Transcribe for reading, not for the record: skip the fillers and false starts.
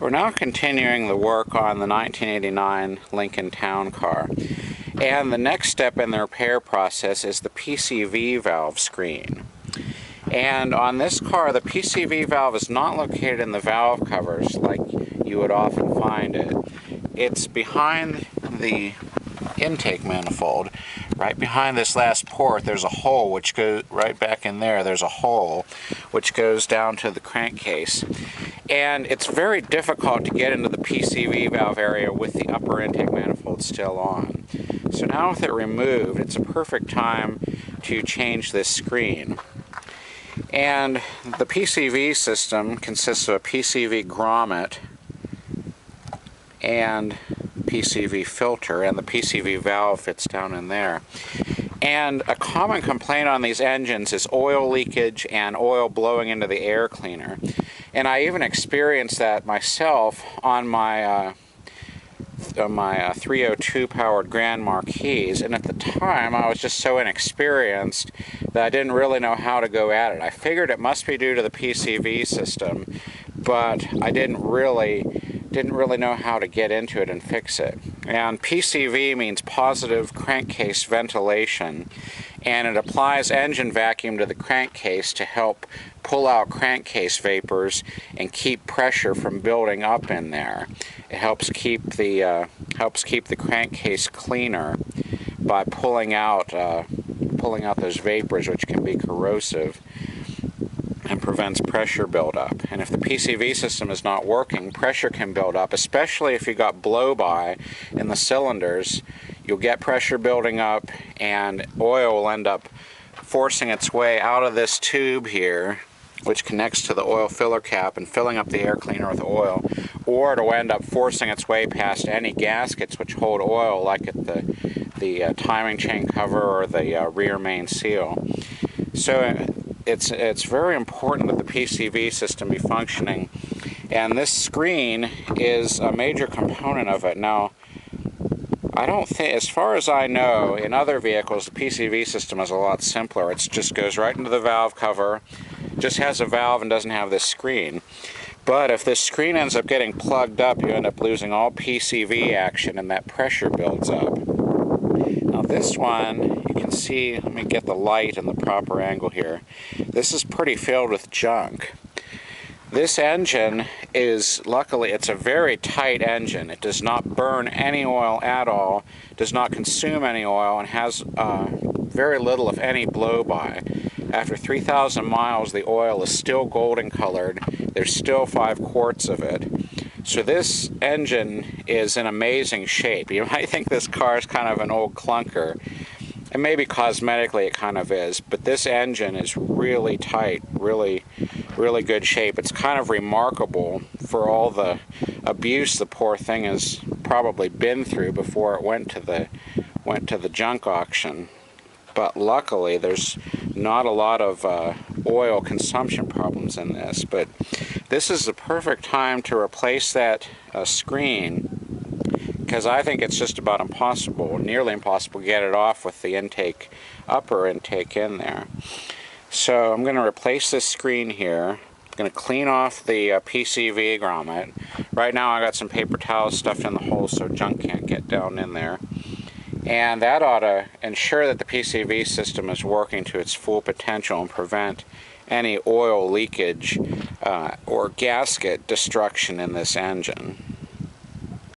We're now continuing the work on the 1989 Lincoln Town Car. And the next step in the repair process is the PCV valve screen. And on this car, the PCV valve is not located in the valve covers like you would often find it. It's behind the intake manifold. Right behind this last port, there's a hole which goes right back in there. There's a hole which goes down to the crankcase. And it's very difficult to get into the PCV valve area with the upper intake manifold still on. So now with it removed, it's a perfect time to change this screen. And the PCV system consists of a PCV grommet and PCV filter, and the PCV valve fits down in there. And a common complaint on these engines is oil leakage and oil blowing into the air cleaner. And I even experienced that myself on my 302 powered Grand Marquis, and at the time I was just so inexperienced that I didn't really know how to go at it. I figured it must be due to the PCV system, but I didn't really know how to get into it and fix it. And PCV means positive crankcase ventilation, and it applies engine vacuum to the crankcase to help pull out crankcase vapors and keep pressure from building up in there. It helps keep the crankcase cleaner by pulling out those vapors, which can be corrosive, and prevents pressure buildup. And if the PCV system is not working, pressure can build up, especially if you got blow-by in the cylinders. You'll get pressure building up, and oil will end up forcing its way out of this tube here, which connects to the oil filler cap and filling up the air cleaner with oil, or it'll end up forcing its way past any gaskets which hold oil, like at the timing chain cover or the rear main seal. So it's very important that the PCV system be functioning, and this screen is a major component of it. Now, I don't think, as far as I know, in other vehicles the PCV system is a lot simpler. It just goes right into the valve cover, just has a valve and doesn't have this screen. But if this screen ends up getting plugged up, you end up losing all PCV action, and that pressure builds up. Now this one, you can see, let me get the light in the proper angle here. This is pretty filled with junk. This engine is, luckily, it's a very tight engine. It does not burn any oil at all, does not consume any oil, and has very little, if any, blow-by. After 3,000 miles, the oil is still golden colored. There's still 5 quarts of it. So this engine is in amazing shape. You might think this car is kind of an old clunker, and maybe cosmetically it kind of is, but this engine is really tight, really good shape. It's kind of remarkable for all the abuse the poor thing has probably been through before it went to the junk auction. But luckily there's not a lot of oil consumption problems in this. But this is the perfect time to replace that screen, because I think it's just about impossible, nearly impossible, to get it off with the upper intake in there. So I'm going to replace this screen here. I'm going to clean off the PCV grommet. Right now I got some paper towels stuffed in the hole so junk can't get down in there. And that ought to ensure that the PCV system is working to its full potential and prevent any oil leakage or gasket destruction in this engine.